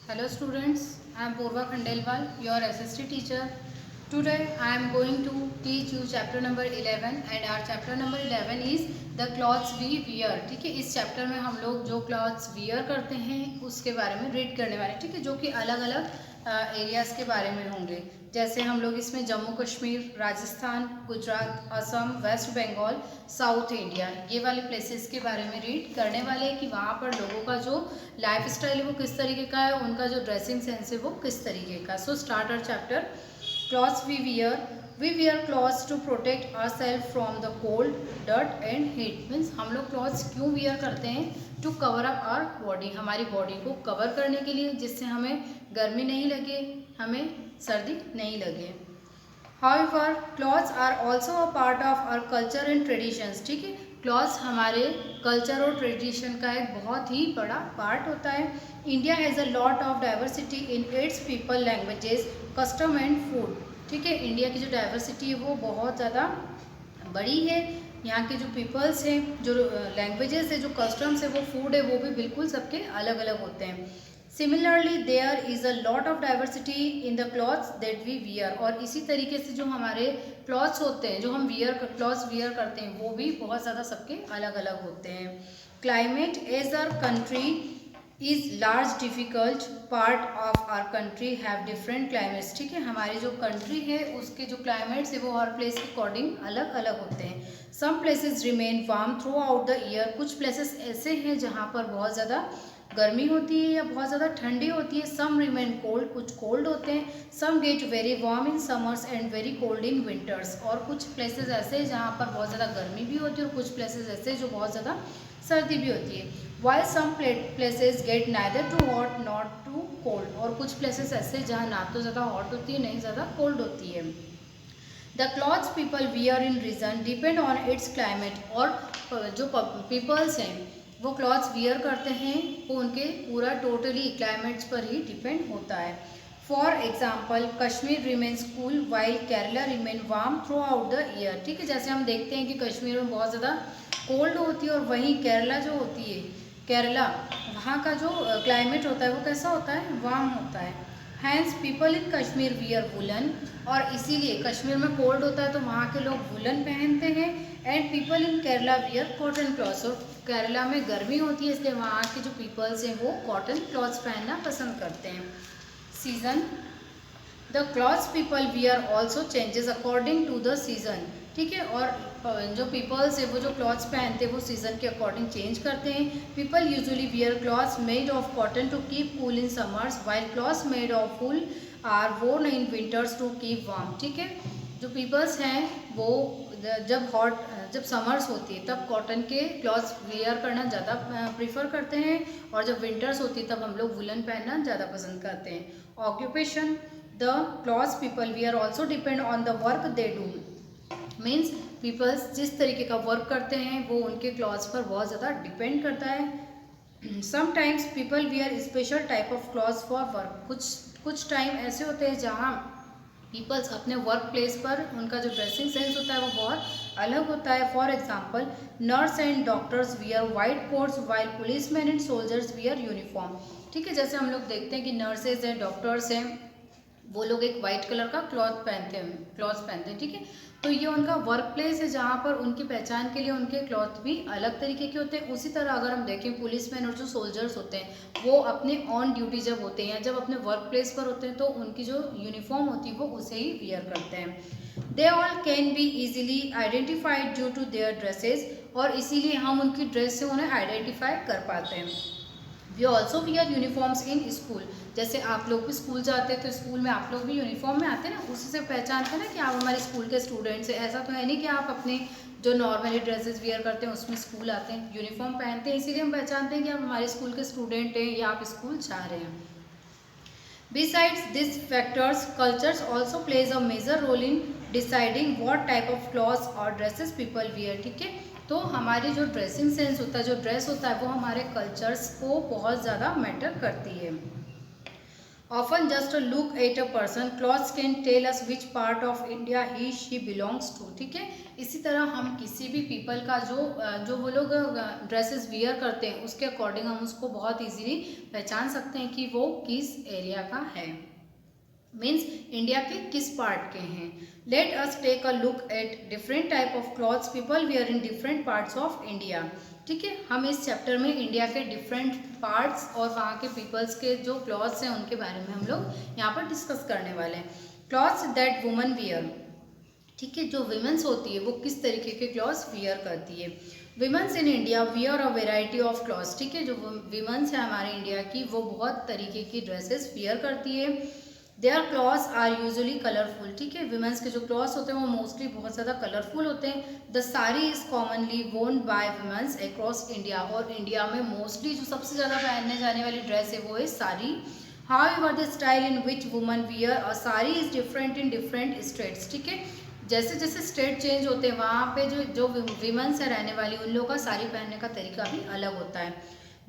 Hello students, I am Purva Khandelwal, your SST teacher. Today I am going to teach you chapter number 11 and our chapter number 11 is the clothes we wear. ठीक है, इस chapter में हम लोग जो clothes wear करते हैं उसके बारे में रीड करने वाले हैं, ठीक है, जो कि अलग अलग एरियाज़ के बारे में होंगे। जैसे हम लोग इसमें जम्मू कश्मीर, राजस्थान, गुजरात, असम, वेस्ट बंगाल, साउथ इंडिया ये वाले प्लेसेस के बारे में रीड करने वाले हैं कि वहाँ पर लोगों का जो लाइफ स्टाइल है वो किस तरीके का है, उनका जो ड्रेसिंग सेंस है वो किस तरीके का। So start our chapter. Clothes we wear clothes to protect our self from the cold, dirt and heat. Means हम लोग क्लॉथ्स क्यों वियर करते हैं? To cover up our body, हमारी बॉडी को कवर करने के लिए, जिससे हमें गर्मी नहीं लगे, हमें सर्दी नहीं लगे। However, clothes are also a part of our culture and traditions. ठीक है, क्लॉथ्स हमारे कल्चर और ट्रेडिशन का एक बहुत ही बड़ा पार्ट होता है। India has a lot of diversity in its people, languages, custom and food. ठीक है, इंडिया की जो डाइवर्सिटी है वो बहुत ज़्यादा बड़ी है। यहाँ के जो पीपल्स हैं, जो लैंग्वेजेस है, जो कस्टम्स है, वो फूड है, वो भी बिल्कुल सबके अलग अलग होते हैं। Similarly there is a lot of diversity in the clothes that we wear. और इसी तरीके से जो हमारे क्लॉथ्स होते हैं, जो हम क्लॉथ्स वियर करते हैं, वो भी बहुत ज़्यादा सबके अलग अलग होते हैं। Climate as our country is large difficult part of our country have different climates. ठीक है, हमारी जो कंट्री है उसके जो क्लाइमेट्स है वो हर प्लेस के अकॉर्डिंग अलग अलग होते हैं। Some places remain warm throughout the year. कुछ प्लेसेस ऐसे हैं जहाँ पर बहुत ज़्यादा गर्मी होती है या बहुत ज़्यादा ठंडी होती है। सम रिमेन कोल्ड, कुछ कोल्ड होते हैं। Some get very warm in summers and very cold in winters. और कुछ प्लेसेस ऐसे हैं जहाँ पर बहुत ज़्यादा गर्मी भी होती है और कुछ प्लेसेस ऐसे जो बहुत ज़्यादा सर्दी भी होती है। While some places get neither too hot not too cold. और कुछ प्लेसेस ऐसे जहाँ ना तो ज़्यादा हॉट होती है नहीं ज़्यादा कोल्ड होती है। The clothes people wear in region depend on its climate. और जो पीपल्स हैं वो क्लॉथ्स वियर करते हैं वो उनके पूरा टोटली क्लाइमेट्स पर ही डिपेंड होता है। For example, Kashmir remains cool while Kerala remain warm throughout the year. ठीक है, जैसे हम देखते हैं कि कश्मीर में बहुत ज़्यादा कोल्ड होती है और वहीं केरला जो होती है, केरला वहाँ का जो क्लाइमेट होता है वो कैसा होता है? वार्म होता है। Hence people in Kashmir wear woollen. और इसीलिए कश्मीर में कोल्ड होता है तो वहाँ के लोग वुलन पहनते हैं। And people in Kerala wear cotton clothes. और केरला में गर्मी होती है इसलिए वहाँ के जो पीपल्स हैं वो कॉटन क्लॉथ्स पहनना पसंद करते हैं। Season, the clothes people wear also changes according to the season. ठीक है, और जो पीपल्स है वो जो क्लॉथ्स पहनते हैं वो सीजन के अकॉर्डिंग चेंज करते हैं। People usually wear clothes made of cotton to keep cool in summers while clothes made of wool are worn in winters to keep warm. ठीक है, जो पीपल्स हैं वो जब समर्स होती है तब कॉटन के क्लॉथ्स वियर करना ज़्यादा प्रीफर करते हैं और जब विंटर्स होती है तब हम लोग वुलन पहनना ज़्यादा पसंद करते हैं। Occupation, the clothes people wear also depend on the work they do. Means peoples जिस तरीके का वर्क करते हैं वो उनके क्लॉथ्स पर बहुत ज़्यादा डिपेंड करता है। Sometimes people wear special type of clothes for work. कुछ टाइम ऐसे होते हैं जहाँ पीपल्स अपने वर्क प्लेस पर उनका जो ड्रेसिंग सेंस होता है वो बहुत अलग होता है। For example, nurse and doctors wear white quotes while policeman and soldiers wear uniform. ठीक है, जैसे हम लोग देखते हैं कि नर्सेज हैं, डॉक्टर्स हैं, वो लोग एक वाइट कलर का क्लॉथ पहनते हैं। ठीक है, तो ये उनका वर्क प्लेस है जहाँ पर उनकी पहचान के लिए उनके क्लॉथ भी अलग तरीके के होते हैं। उसी तरह अगर हम देखें पुलिसमैन और जो सोल्जर्स होते हैं वो अपने ऑन ड्यूटी जब होते हैं या जब अपने वर्क प्लेस पर होते हैं तो उनकी जो यूनिफॉर्म होती है वो उसे ही वियर करते हैं। They all can be easily identified due to their dresses. और इसीलिए हम उनकी ड्रेस से उन्हें आइडेंटिफाई कर पाते हैं। We also wear uniforms in school. जैसे आप लोग भी स्कूल जाते हैं तो स्कूल में आप लोग भी यूनिफॉर्म में आते हैं ना, उसी से पहचानते हैं ना कि आप हमारे स्कूल के स्टूडेंट्स हैं। ऐसा तो है नहीं कि आप अपने जो नॉर्मली ड्रेसेस वियर करते हैं उसमें स्कूल आते हैं, यूनिफॉर्म पहनते हैं, इसीलिए हम पहचानते हैं कि आप हमारे स्कूल के स्टूडेंट हैं या आप स्कूल जा रहे हैं। Besides these factors, cultures also plays a major role in deciding what type of clothes or dresses people wear. ठीक है, तो हमारी जो ड्रेसिंग सेंस होता है, जो ड्रेस होता है वो हमारे कल्चर्स को बहुत ज़्यादा मैटर करती है। Often just a look at a person, clothes can tell us which part of India he she belongs to. ठीक है, इसी तरह हम किसी भी पीपल का जो वो लोग ड्रेसेस वियर करते हैं उसके अकॉर्डिंग हम उसको बहुत इजीली पहचान सकते हैं कि वो किस एरिया का है, मीन्स इंडिया के किस पार्ट के हैं. Let us take a look at different type of clothes people wear in different parts of India. ठीक है, हम इस चैप्टर में इंडिया के डिफरेंट पार्ट्स और वहाँ के पीपल्स के जो क्लॉथ्स हैं उनके बारे में हम लोग यहाँ पर डिस्कस करने वाले हैं. Clothes that woman wear. ठीक है, जो विमेंस होती है वो किस तरीके के क्लॉथ्स वियर करती है. Women's in India wear a variety of clothes. ठीक है, जो विमेंस है हमारे इंडिया की वो बहुत तरीके की ड्रेसेस वियर करती है. Their clothes are usually colourful. ठीक है, विमेंस के जो क्लॉथ्स होते हैं वो मोस्टली बहुत ज़्यादा कलरफुल होते हैं. द साड़ी इज कॉमनली वोन बाय विमेंस अक्रॉस इंडिया. और इंडिया में मोस्टली जो सबसे ज़्यादा पहनने जाने वाली ड्रेस है वो है sari. However the style in which woman wear a sari is different in different states. ठीक है, जैसे जैसे स्टेट चेंज होते हैं वहाँ पे जो विमेंस है रहने वाली उन लोगों का साड़ी पहनने का तरीका भी अलग होता है.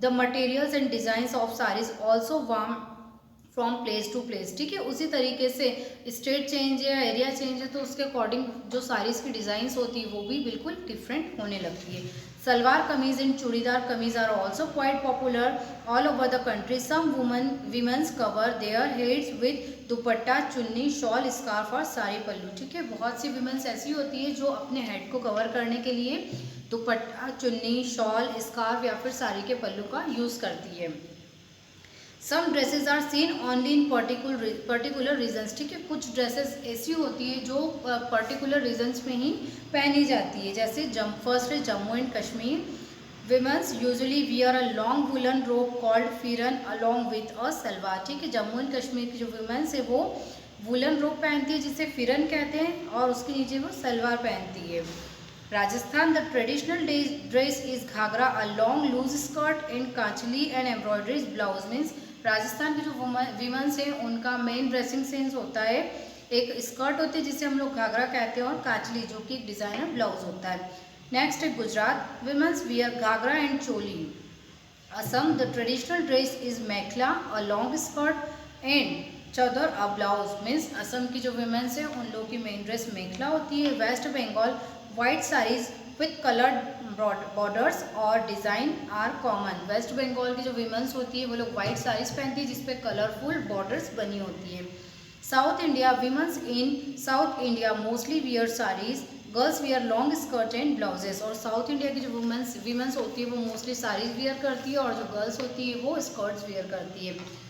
The materials and designs of saris also warm from place to place. ठीक है, उसी तरीके से स्टेट चेंज है, एरिया चेंज है तो उसके अकॉर्डिंग जो साड़ीज़ की डिज़ाइंस होती है वो भी बिल्कुल डिफरेंट होने लगती है. Salwar kameez and churidar kameez are also quite popular all over the country. Some womens cover their heads with dupatta, chunni, shawl, scarf और साड़ी पल्लू. ठीक है, बहुत सी वीमेंस ऐसी होती है जो अपने हेड को कवर करने के लिए दुपट्टा, चुन्नी, शॉल, स्कार्फ या फिर साड़ी के पल्लू का यूज़ करती है. Some dresses are seen only in particular regions. ठीक है, कुछ ड्रेसेस ऐसी होती है जो पर्टिकुलर रीजन्स में ही पहनी जाती है. जैसे फर्स्ट है Jammu and Kashmir. Women's usually wear a long woollen रोब कॉल्ड फिरन अलॉन्ग विथ अ सलवार. ठीक है, जम्मू एंड कश्मीर की जो विमेंस है वो वुलन रोब पहनती है जिसे फिरन कहते हैं और उसके नीचे वो सलवार पहनती है. Rajasthan the traditional dress is ghagra, a long loose skirt and kanchli and embroidery blouse. Means Rajasthan की जो वीमेंस हैं उनका मेन ड्रेसिंग सेंस होता है, एक स्कर्ट होती है जिसे हम लोग घाघरा कहते हैं और काचली जो कि एक डिज़ाइनर ब्लाउज होता है. नेक्स्ट है Gujarat. Womens wear ghagra and choli. Assam the traditional dress is mekhela, a long skirt and chador a blouse. Means Assam की जो विमेंस हैं उन लोगों की मेन ड्रेस मेखला होती है. West Bengal white sarees with coloured borders और design are common. West Bengal की जो विमेंस होती है वो लोग वाइट साड़ीज पहनती है जिसपे कलरफुल बॉर्डर्स बनी होती है. South India women's in south India mostly wear saris. Girls wear long skirt and blouses. और साउथ इंडिया की जो विमेंस होती है वो मोस्टली साड़ीज वियर करती है और जो गर्ल्स होती है वो स्कर्ट्स वियर करती है.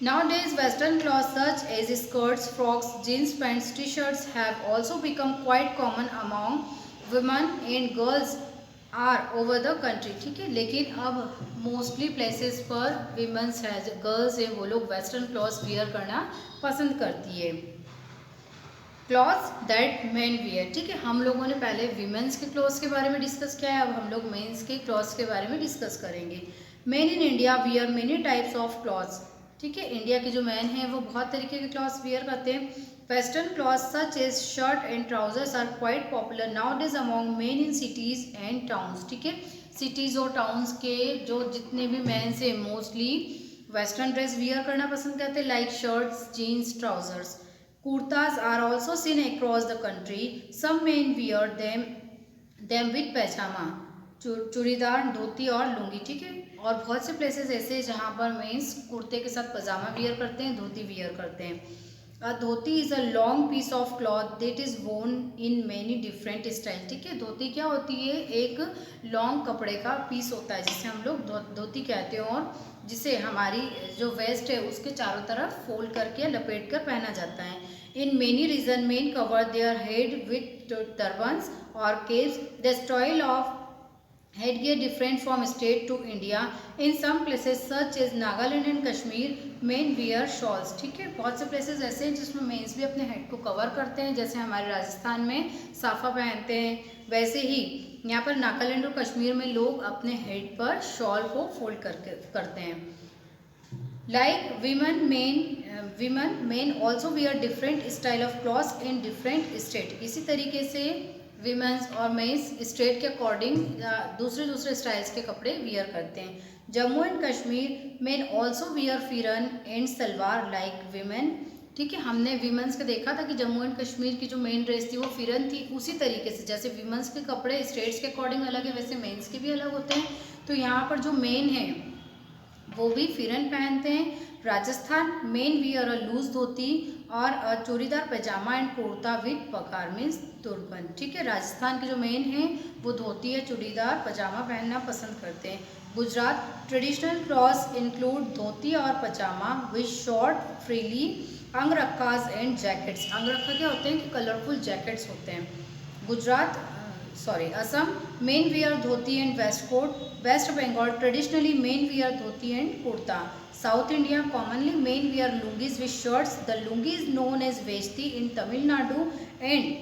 Nowadays, Western clothes such as skirts, frocks, jeans, pants, t-shirts have also become quite common among women and girls are over the country. ठीक है, लेकिन अब मोस्टली प्लेसेस पर विमेंस है, गर्ल्स है वो लोग वेस्टर्न क्लॉथ्स वियर करना पसंद करती है. Clothes that main wear. ठीक है, हम लोगों ने पहले विमेंस के क्लॉथ्स के बारे में डिस्कस किया है, अब हम लोग मेंस के क्लॉथ्स के बारे में डिस्कस करेंगे. Main in India wear many types of clothes. ठीक है, इंडिया के जो मैन हैं वो बहुत तरीके के क्लॉथ्स वियर करते हैं. Western clothes such as shirt and trousers are quite popular nowadays among men in cities and towns. ठीक है, सिटीज़ और टाउन्स के जो जितने भी मैन हैं मोस्टली वेस्टर्न ड्रेस वियर करना पसंद करते हैं, like shirts, jeans, trousers. Kurtas are also seen across the country. Some men wear them with pyjama, churidar, dhoti और लुंगी. ठीक है, और बहुत से प्लेसेस ऐसे हैं जहाँ पर मेंस कुर्ते के साथ पजामा वियर करते हैं, धोती वियर करते हैं. A dhoti is a long piece of cloth that is worn in many different style. ठीक है, धोती क्या होती है, एक लॉन्ग कपड़े का पीस होता है जिसे हम लोग धोती कहते हैं और जिसे हमारी जो वेस्ट है उसके चारों तरफ फोल्ड करके लपेट कर पहना जाता है. In many region men cover their head with turbans और caps. The style of headgear different from state to India. In some places such as Nagaland and Kashmir, men wear shawls. ठीक है, बहुत से प्लेसेस ऐसे हैं जिसमें mains भी अपने हेड को कवर करते हैं, जैसे हमारे राजस्थान में साफा पहनते हैं, वैसे ही यहाँ पर नागालैंड और कश्मीर में लोग अपने हेड पर शॉल को फोल्ड करते हैं. Like women men also wear different style of clothes in different state. इसी तरीके से वीमेंस और मेंस स्टेट के अकॉर्डिंग दूसरे स्टाइल्स के कपड़े वियर करते हैं। Jammu and Kashmir main also wear फिरन एंड सलवार लाइक वीमेन। ठीक है, हमने वीमेंस का देखा था कि जम्मू एंड कश्मीर की जो मेन ड्रेस थी वो फिरन थी। उसी तरीके से जैसे वीमेंस के कपड़े स्टेट्स के अकॉर्डिंग अलग है, वैसे मेंस के भी अलग होते हैं। तो यहाँ पर जो मेन है वो भी फिरन पहनते हैं। राजस्थान मेन वियर अ लूज धोती और चूड़ीदार पैजामा एंड कुर्ता विद पखार मीन्स तुरबन। ठीक है, राजस्थान के जो मेन है वो धोती या चूड़ीदार पैजामा पहनना पसंद करते हैं। Gujarat traditional clothes include dhoti और pyjama with short freely angarkhas and jackets. Angarkha क्या होते हैं कि कलरफुल जैकेट्स होते हैं। Gujarat Assam men wear dhoti and waistcoat. West Bengal traditionally men wear dhoti and kurta. South India commonly men wear lungis with shirts. The lungi is known as veshti in Tamil Nadu and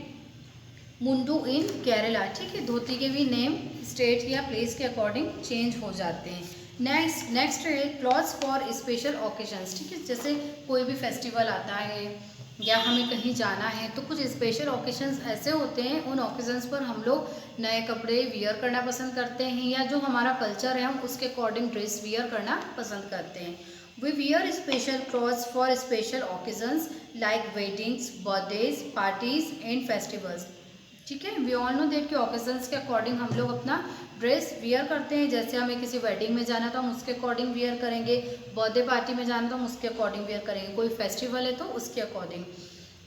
mundu in Kerala. ठीक है, धोती के भी नेम स्टेट या प्लेस के अकॉर्डिंग चेंज हो जाते हैं। नेक्स्ट है क्लॉथ्स फॉर स्पेशल ओकेजन्स। ठीक है, जैसे कोई भी फेस्टिवल आता है या हमें कहीं जाना है तो कुछ स्पेशल ओकेजन्स ऐसे होते हैं, उन ओकेजन्स पर हम लोग नए कपड़े वियर करना पसंद करते हैं या जो हमारा कल्चर है हम उसके अकॉर्डिंग ड्रेस वियर करना पसंद करते हैं। We wear special clothes for special occasions like weddings, birthdays, parties and festivals. ठीक है, वी ऑल नो दैट कि ओकेजन्स के अकॉर्डिंग हम लोग अपना ड्रेस वियर करते हैं। जैसे हमें किसी वेडिंग में जाना तो हम उसके अकॉर्डिंग वियर करेंगे, बर्थडे पार्टी में जाना तो हम उसके अकॉर्डिंग वियर करेंगे, कोई फेस्टिवल है तो उसके अकॉर्डिंग।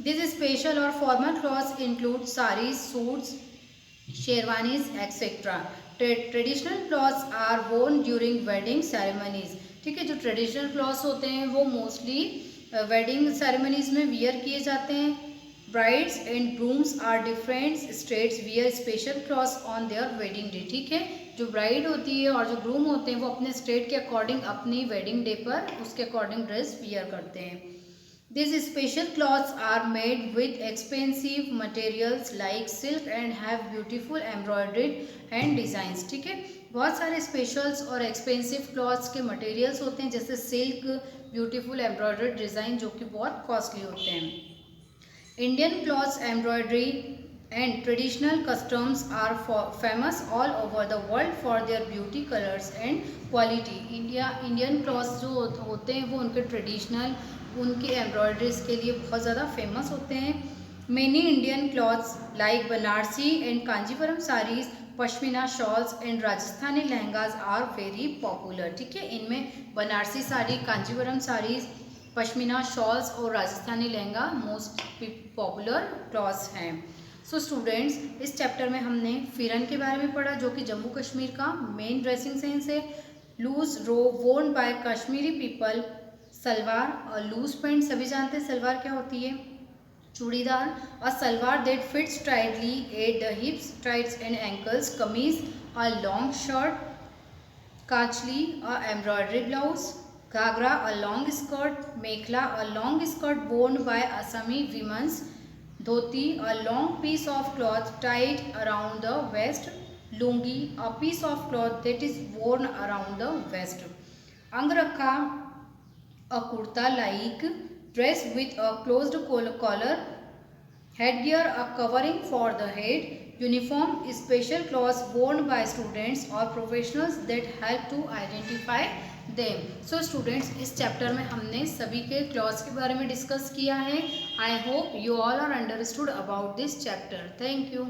दिस स्पेशल और formal clothes include saris, suits, sherwanis etcetera. Traditional clothes are worn during wedding ceremonies. ठीक है, जो ट्रेडिशनल क्लॉथ्स होते हैं वो मोस्टली वेडिंग सेरेमनीज में वियर किए जाते हैं। Brides and grooms are different states wear special clothes on their wedding day. ठीक है, जो ब्राइड होती है और जो ग्रूम होते हैं वो अपने स्टेट के अकॉर्डिंग अपनी वेडिंग डे पर उसके अकॉर्डिंग ड्रेस वियर करते हैं। These special cloths are made with expensive materials like silk and have beautiful embroidered and designs। ठीक है, बहुत सारे स्पेशल्स और एक्सपेंसिव क्लॉथ्स के मटेरियल्स होते हैं जैसे सिल्क, ब्यूटीफुल एम्ब्रॉयडर्ड डिज़ाइन जो कि बहुत कॉस्टली होते हैं। Indian clothes embroidery and traditional customs are famous all over the world for their beauty, colours and quality. Indian clothes जो होते हैं वो उनके ट्रेडिशनल, उनकी एम्ब्रॉयडरीज के लिए बहुत ज़्यादा फेमस होते हैं। Many Indian clothes like Banarasi and Kanjeevaram sarees, pashmina shawls and Rajasthani lehengas are very popular. ठीक है, इनमें बनारसी साड़ी, कांजीवरम साड़ीज, पश्मीना शॉल्स और Rajasthani lehenga most popular clothes हैं। सो स्टूडेंट्स, इस चैप्टर में हमने फिरन के बारे में पढ़ा जो कि जम्मू कश्मीर का मेन ड्रेसिंग सेंस है। Loose robe worn by Kashmiri people. Salwar और लूज पैंट, सभी जानते हैं सलवार क्या होती है, चूड़ीदार। और salwar that fits tightly at the हिप्स, tights and ankles. कमीज और लॉन्ग शर्ट। काचली और एम्ब्रॉयडरी ब्लाउज। घाघरा और लॉन्ग स्कर्ट। मेखला और long skirt worn by Assami women। Dhoti a long piece of cloth tied around the waist। Lungi a piece of cloth that is worn around the waist। अंगरखा a kurta like dress with a closed collar। headgear a covering for the head। uniform special clothes worn by students or professionals that help to identify them। so students, इस chapter में हमने सभी के clothes के बारे में discuss किया है। I hope you all are understood about this chapter. Thank you.